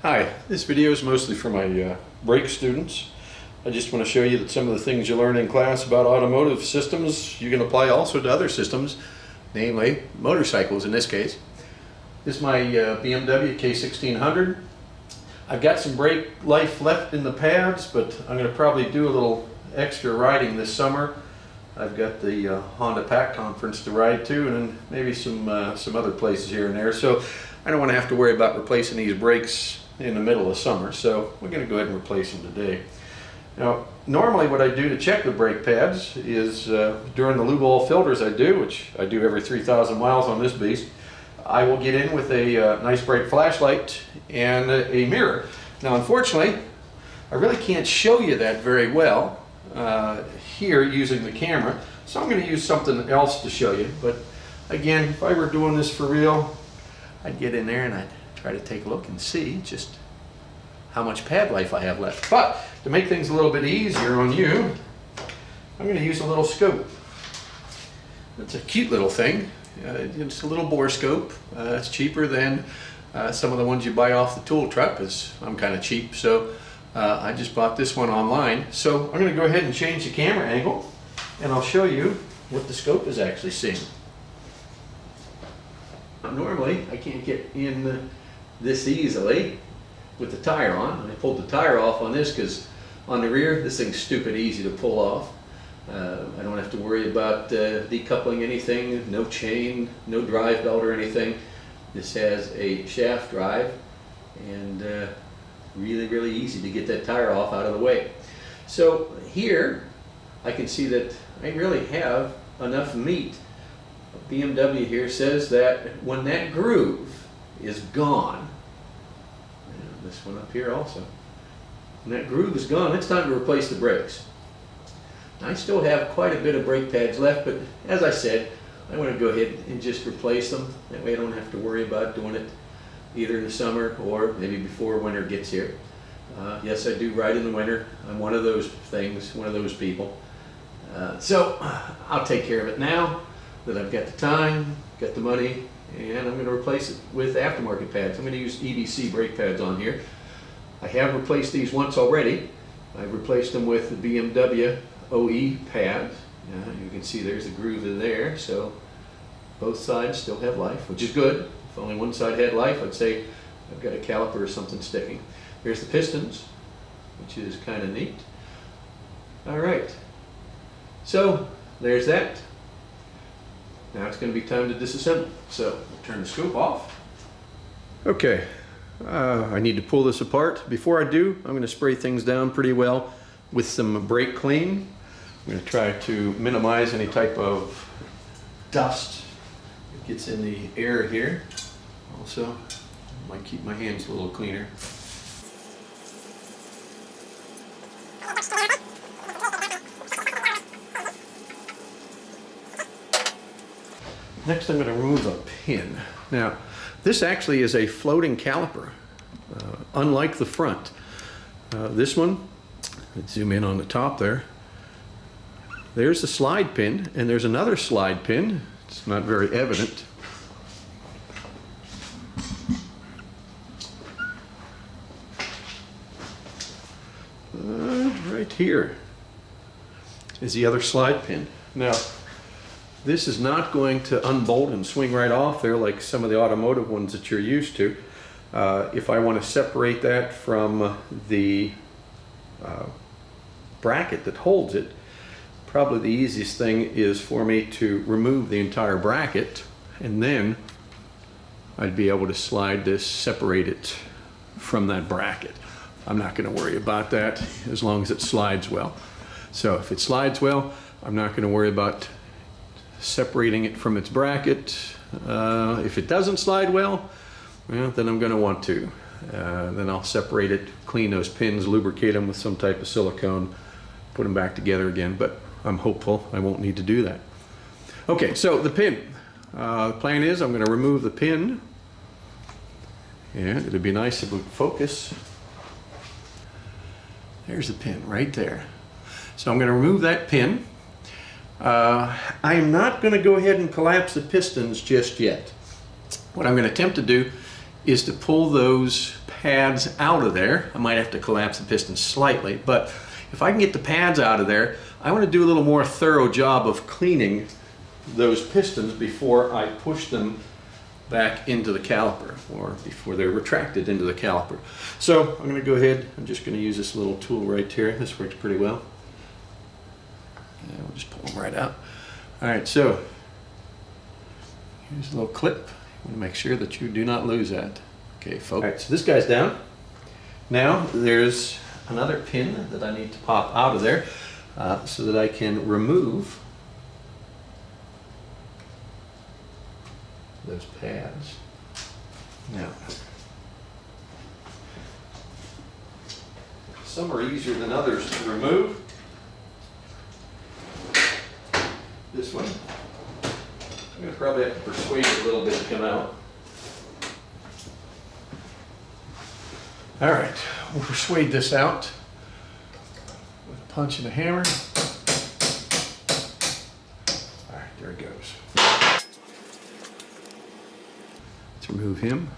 Hi, this video is mostly for my brake students. I just want to show you that some of the things you learn in class about automotive systems you can apply also to other systems, namely motorcycles in this case. This is my BMW K1600. I've got some brake life left in the pads, but I'm going to probably do a little extra riding this summer. I've got the Honda Pack Conference to ride to, and then maybe some other places here and there. So I don't want to have to worry about replacing these brakes in the middle of summer. So we're going to go ahead and replace them today. Now, normally what I do to check the brake pads is during the lube oil filters I do, which I do every 3,000 miles on this beast, I will get in with a nice bright flashlight and a mirror. Now, unfortunately, I really can't show you that very well here using the camera, so I'm going to use something else to show you. But again, if I were doing this for real, I'd get in there and I'd try to take a look and see just how much pad life I have left. But to make things a little bit easier on you, I'm going to use a little scope. It's a cute little thing. It's a little bore scope. It's cheaper than some of the ones you buy off the tool truck, because I'm kind of cheap. So I just bought this one online. So I'm going to go ahead and change the camera angle, and I'll show you what the scope is actually seeing. Normally I can't get in this easily with the tire on. I pulled the tire off on this because on the rear this thing's stupid easy to pull off. I don't have to worry about decoupling anything, no chain, no drive belt or anything. This has a shaft drive, and really easy to get that tire off out of the way. So here I can see that I really have enough meat. BMW here says that when that groove is gone, and this one up here also, when that groove is gone, it's time to replace the brakes. I still have quite a bit of brake pads left, but as I said, I want to go ahead and just replace them. That way I don't have to worry about doing it either in the summer or maybe before winter gets here. Yes, I do ride in the winter. I'm one of those things, one of those people. So I'll take care of it now that I've got the time, got the money, and I'm going to replace it with aftermarket pads. I'm going to use EBC brake pads on here. I have replaced these once already. I've replaced them with the BMW OE pad. You can see there's a groove in there, so both sides still have life, which is good. If only one side had life, I'd say I've got a caliper or something sticking. There's the pistons, which is kind of neat. All right, so there's that. Now it's going to be time to disassemble. So we'll turn the scope off. Okay, I need to pull this apart. Before I do, I'm going to spray things down pretty well with some brake clean. I'm going to try to minimize any type of dust that gets in the air here. Also, might keep my hands a little cleaner. Next, I'm going to remove a pin. Now, this actually is a floating caliper, unlike the front. This one, let's zoom in on the top there. There's a slide pin, and there's another slide pin. It's not very evident. Right here is the other slide pin. Now, this is not going to unbolt and swing right off there like some of the automotive ones that you're used to. If I want to separate that from the bracket that holds it, probably the easiest thing is for me to remove the entire bracket, and then I'd be able to slide this, separate it from that bracket. I'm not going to worry about that as long as it slides well. So if it slides well, I'm not going to worry about separating it from its bracket. If it doesn't slide well, then I'm going to want to. Then I'll separate it, clean those pins, lubricate them with some type of silicone, put them back together again, but I'm hopeful I won't need to do that. Okay, so the pin. The plan is I'm going to remove the pin, and it'd be nice if it would focus. There's the pin right there. So I'm going to remove that pin. I'm not going to go ahead and collapse the pistons just yet. What I'm going to attempt to do is to pull those pads out of there. I might have to collapse the piston slightly, but if I can get the pads out of there, I want to do a little more thorough job of cleaning those pistons before I push them back into the caliper, or before they're retracted into the caliper. So I'm going to go ahead, I'm just going to use this little tool right here. This works pretty well. And we'll just pull them right out. Alright, so here's a little clip. You want to make sure that you do not lose that. Okay, folks. Alright, so this guy's down. Now there's another pin that I need to pop out of there so that I can remove those pads. Now, some are easier than others to remove. This one, I'm going to probably have to persuade it a little bit to come out. All right, we'll persuade this out with a punch and a hammer. All right, there it goes. Let's remove him.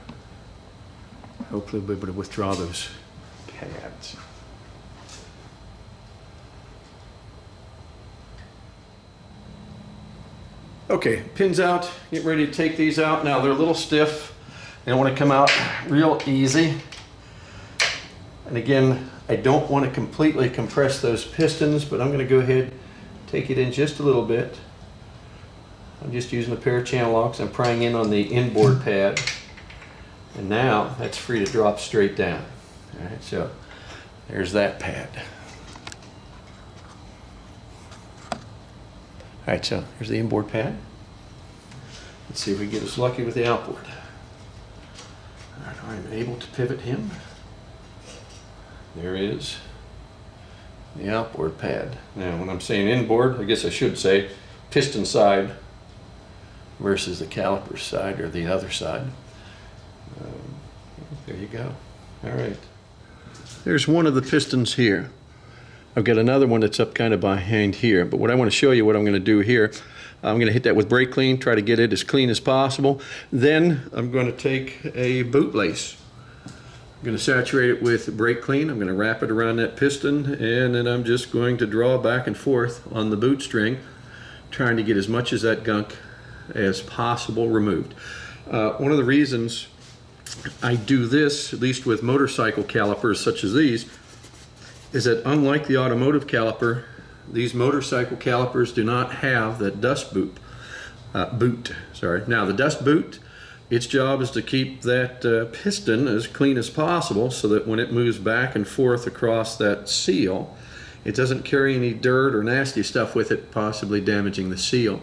Hopefully we'll be able to withdraw those pads. Okay, pins out, get ready to take these out. Now they're a little stiff. They don't want to come out real easy. And again, I don't want to completely compress those pistons, but I'm going to go ahead, take it in just a little bit. I'm just using a pair of channel locks. I'm prying in on the inboard pad. And now that's free to drop straight down. All right, so there's that pad. All right, so here's the inboard pad. Let's see if we can get us lucky with the outboard. All right, I'm able to pivot him. There is the outboard pad. Now, when I'm saying inboard, I guess I should say piston side versus the caliper side, or the other side. There you go. All right. There's one of the pistons here. I've got another one that's up kind of behind here, but what I want to show you, what I'm going to do here, I'm going to hit that with brake clean, try to get it as clean as possible. Then I'm going to take a boot lace. I'm going to saturate it with brake clean. I'm going to wrap it around that piston, and then I'm just going to draw back and forth on the boot string, trying to get as much of that gunk as possible removed. One of the reasons I do this, at least with motorcycle calipers such as these, is that unlike the automotive caliper, these motorcycle calipers do not have that dust boot. Now the dust boot, its job is to keep that piston as clean as possible so that when it moves back and forth across that seal, it doesn't carry any dirt or nasty stuff with it, possibly damaging the seal.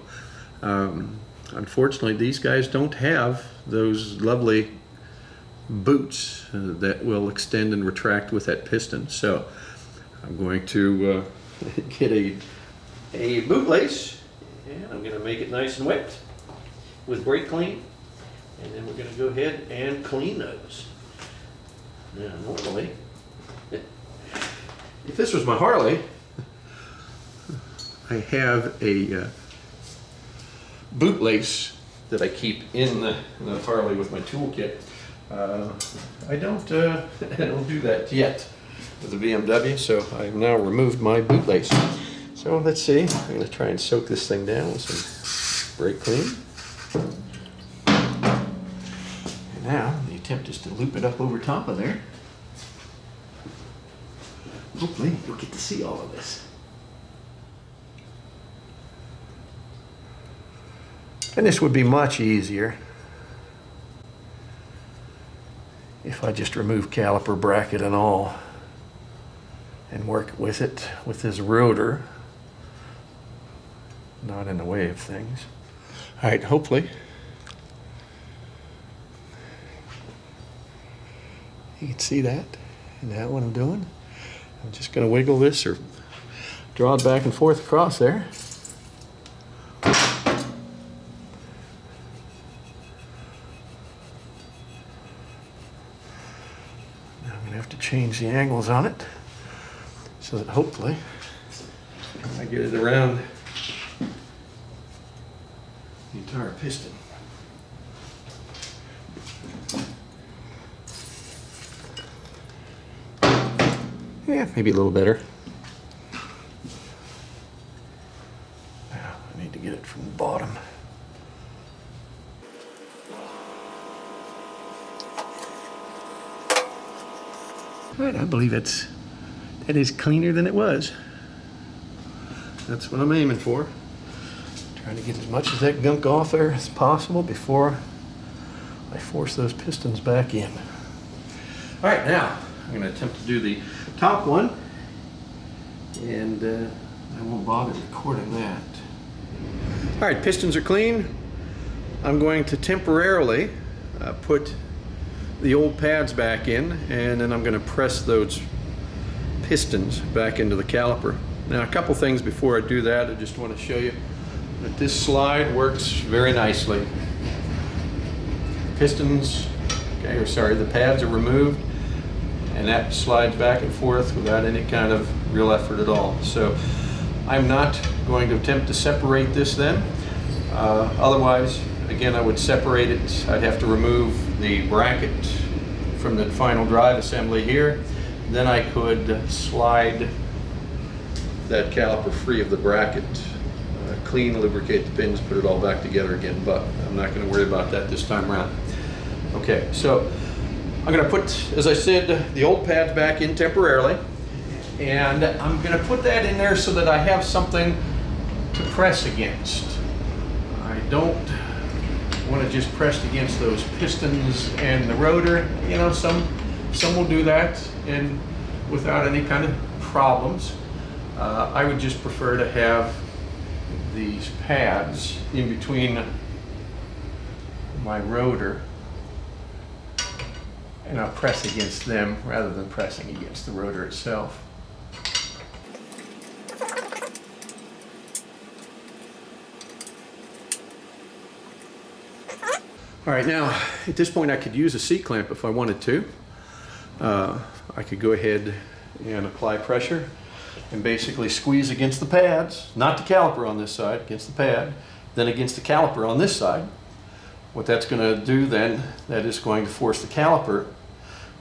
Unfortunately, these guys don't have those lovely boots that will extend and retract with that piston. So I'm going to get a boot lace, and I'm going to make it nice and wet with brake clean, and then we're going to go ahead and clean those. Now normally, if this was my Harley, I have a boot lace that I keep in the Harley with my toolkit. I don't do that yet with the BMW, so I've now removed my boot lace. So let's see, I'm going to try and soak this thing down with some brake clean. And now the attempt is to loop it up over top of there. Hopefully you'll get to see all of this. And this would be much easier if I just remove caliper bracket and all and work with it with this rotor, not in the way of things. All right, hopefully you can see that. Isn't that what I'm doing? I'm just going to wiggle this or draw it back and forth across there. Change the angles on it so that hopefully I get it around the entire piston. Yeah, maybe a little better. Now, I need to get it from the bottom. All right, I believe that is cleaner than it was. That's what I'm aiming for. Trying to get as much of that gunk off there as possible before I force those pistons back in. All right, now I'm going to attempt to do the top one, and I won't bother recording that. All right, pistons are clean. I'm going to temporarily put the old pads back in, and then I'm going to press those pistons back into the caliper. Now, a couple things before I do that. I just want to show you that this slide works very nicely. Pistons, okay, or sorry, the pads are removed, and that slides back and forth without any kind of real effort at all. So I'm not going to attempt to separate this then. Otherwise, again, I would separate it. I'd have to remove the bracket from the final drive assembly here. Then I could slide that caliper free of the bracket, clean, lubricate the pins, put it all back together again, but I'm not going to worry about that this time around. Okay, so I'm going to put, as I said, the old pads back in temporarily, and I'm going to put that in there so that I have something to press against. I don't want to just press against those pistons and the rotor. You know, some will do that and without any kind of problems. I would just prefer to have these pads in between my rotor, and I'll press against them rather than pressing against the rotor itself. All right, now at this point I could use a C-clamp if I wanted to. I could go ahead and apply pressure and basically squeeze against the pads, not the caliper on this side, against the pad, then against the caliper on this side. What that's going to do then, that is going to force the caliper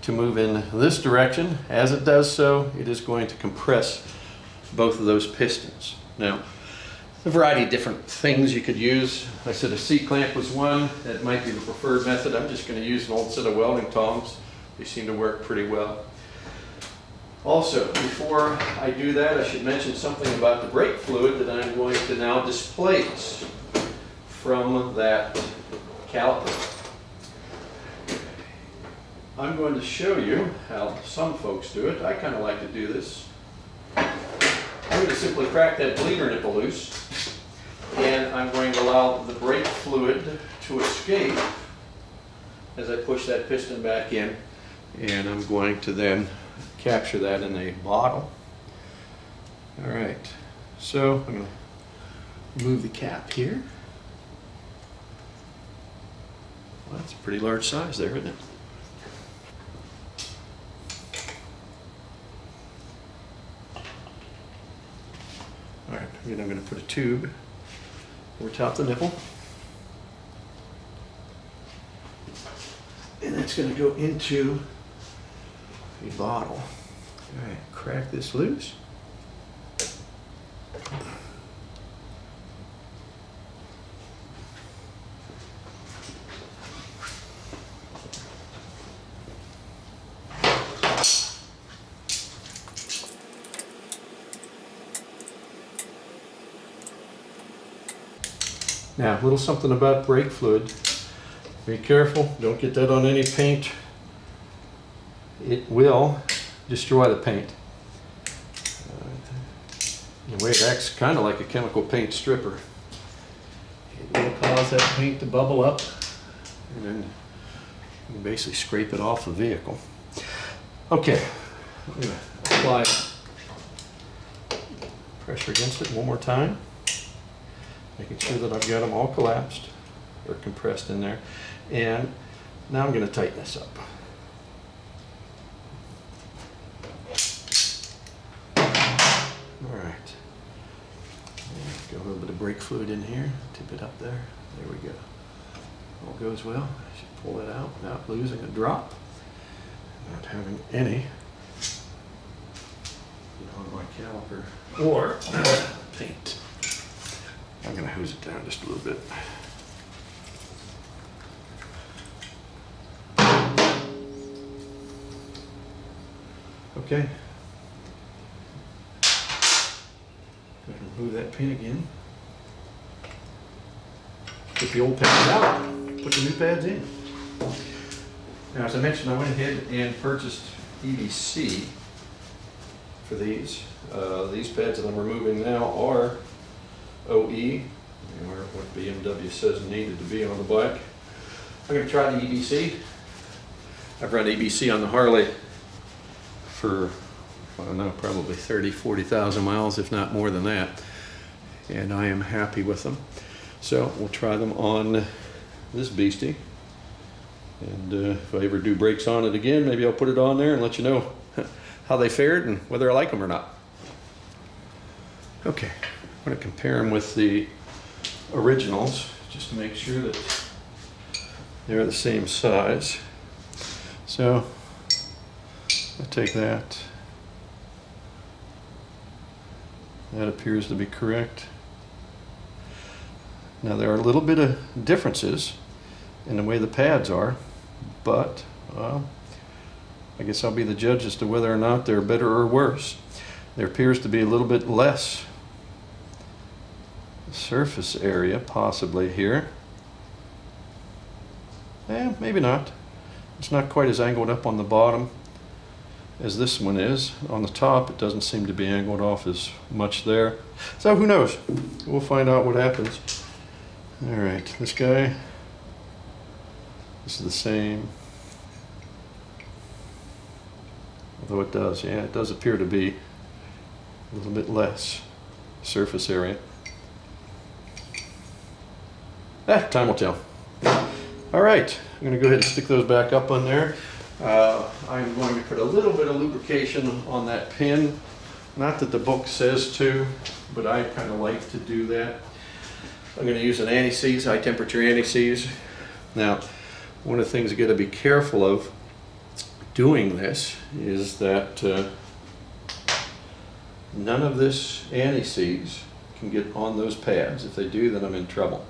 to move in this direction. As it does so, it is going to compress both of those pistons. Now, a variety of different things you could use. I said a C-clamp was one. That might be the preferred method. I'm just going to use an old set of welding tongs. They seem to work pretty well. Also, before I do that, I should mention something about the brake fluid that I'm going to now displace from that caliper. I'm going to show you how some folks do it. I kind of like to do this. I'm going to simply crack that bleeder nipple loose, and I'm going to allow the brake fluid to escape as I push that piston back in, and I'm going to then capture that in a bottle. All right, so I'm going to remove the cap here. Well, that's a pretty large size there, isn't it? All right, then I'm going to put a tube over top the nipple, and that's going to go into a bottle. All right, crack this loose. Now, a little something about brake fluid. Be careful, don't get that on any paint. It will destroy the paint. The way it acts kind of like a chemical paint stripper. It will cause that paint to bubble up, and then you can basically scrape it off the vehicle. Okay, I'm going to apply pressure against it one more time, making sure that I've got them all collapsed or compressed in there. And now I'm going to tighten this up. All right. Got a little bit of brake fluid in here. Tip it up there. There we go. All goes well. I should pull it out without losing a drop, not having any on my caliper or paint. I'm going to hose it down just a little bit. Okay. Go ahead and remove that pin again. Get the old pads out, put the new pads in. Now, as I mentioned, I went ahead and purchased EDC for these. These pads that I'm removing now are OE, or what BMW says needed to be on the bike. I'm going to try the EDC. I've run EDC on the Harley for, I don't know, probably 30, 40,000 miles, if not more than that. And I am happy with them. So we'll try them on this beastie. And if I ever do brakes on it again, maybe I'll put it on there and let you know how they fared and whether I like them or not. Okay, I'm going to compare them with the originals just to make sure that they're the same size. So I take that. That appears to be correct. Now there are a little bit of differences in the way the pads are, but I guess I'll be the judge as to whether or not they're better or worse. There appears to be a little bit less surface area possibly here. Maybe not. It's not quite as angled up on the bottom as this one is. On the top it doesn't seem to be angled off as much there. So who knows? We'll find out what happens. Alright, this guy, this is the same. Although it does appear to be a little bit less surface area. Time will tell. Alright, I'm going to go ahead and stick those back up on there. I'm going to put a little bit of lubrication on that pin. Not that the book says to, but I kind of like to do that. I'm going to use an anti-seize, high temperature anti-seize. Now, one of the things you got to be careful of doing this is that none of this anti-seize can get on those pads. If they do, then I'm in trouble.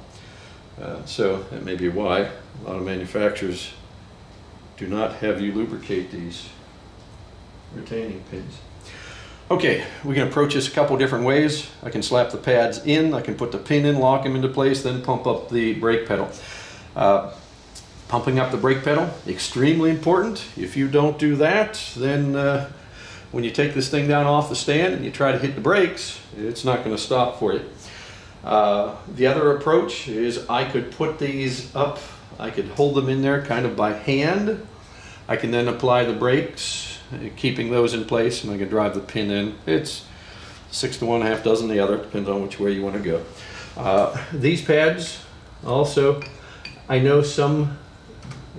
So that may be why a lot of manufacturers do not have you lubricate these retaining pins. Okay, we can approach this a couple different ways. I can slap the pads in, I can put the pin in, lock them into place, then pump up the brake pedal. Pumping up the brake pedal, extremely important. If you don't do that, then when you take this thing down off the stand and you try to hit the brakes, it's not going to stop for you. The other approach is I could put these up, I could hold them in there kind of by hand. I can then apply the brakes, keeping those in place, and I can drive the pin in. It's 6 to 1, half dozen the other, depends on which way you want to go. These pads also, I know some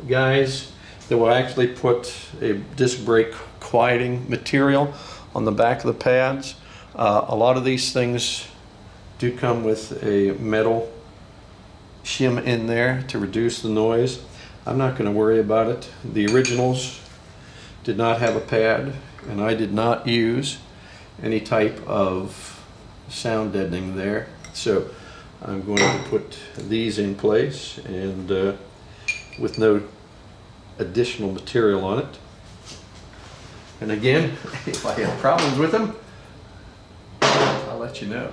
guys that will actually put a disc brake quieting material on the back of the pads. A lot of these things do come with a metal shim in there to reduce the noise. I'm not going to worry about it. The originals did not have a pad, and I did not use any type of sound deadening there. So I'm going to put these in place and with no additional material on it. And again, if I have problems with them, I'll let you know.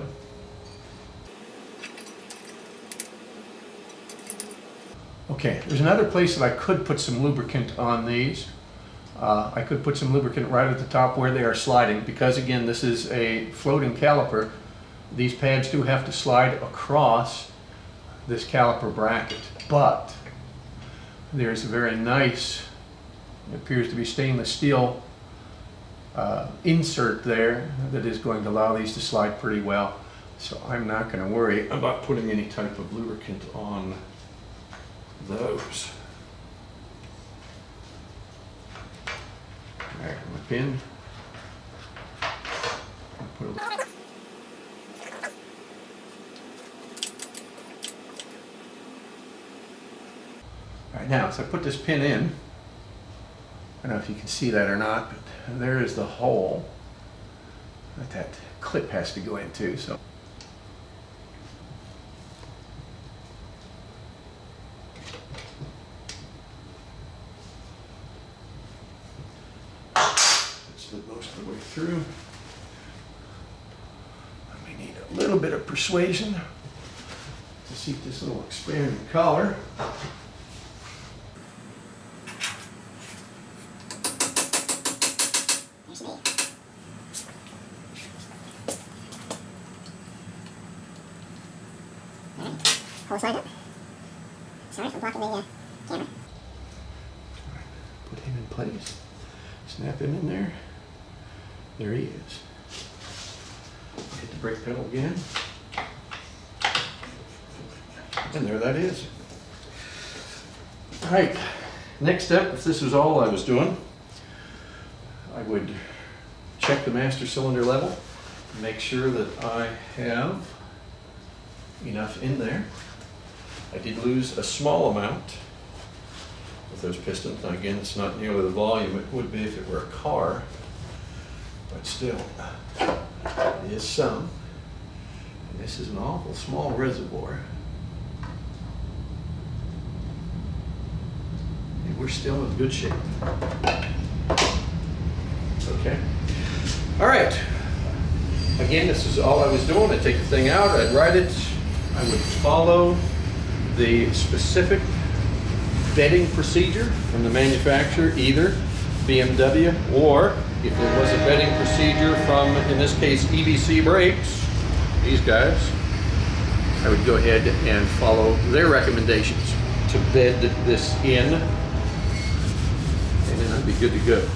Okay, there's another place that I could put some lubricant on these. I could put some lubricant right at the top where they are sliding, because again, this is a floating caliper. These pads do have to slide across this caliper bracket, but there's a very nice, it appears to be stainless steel insert there that is going to allow these to slide pretty well. So I'm not going to worry about putting any type of lubricant on those. Alright, my pin. Alright, now, so I put this pin in. I don't know if you can see that or not, but there is the hole. that clip has to go in too, so. Slid most of the way through. And we need a little bit of persuasion to seat this little expanding collar. Hold slide up. Sorry for blocking the camera. Put him in place. Snap him in there. There he is. Hit the brake pedal again. And there that is. All right. Next step, if this was all I was doing, I would check the master cylinder level, make sure that I have enough in there. I did lose a small amount with those pistons. Now again, it's not nearly the volume it would be if it were a car, but still, it is some. And this is an awful small reservoir. And we're still in good shape. Okay. All right. Again, this is all I was doing. I'd take the thing out, I'd ride it, I would follow the specific bedding procedure from the manufacturer, either BMW or if there was a bedding procedure from, in this case, EBC Brakes, these guys, I would go ahead and follow their recommendations to bed this in, and then I'd be good to go.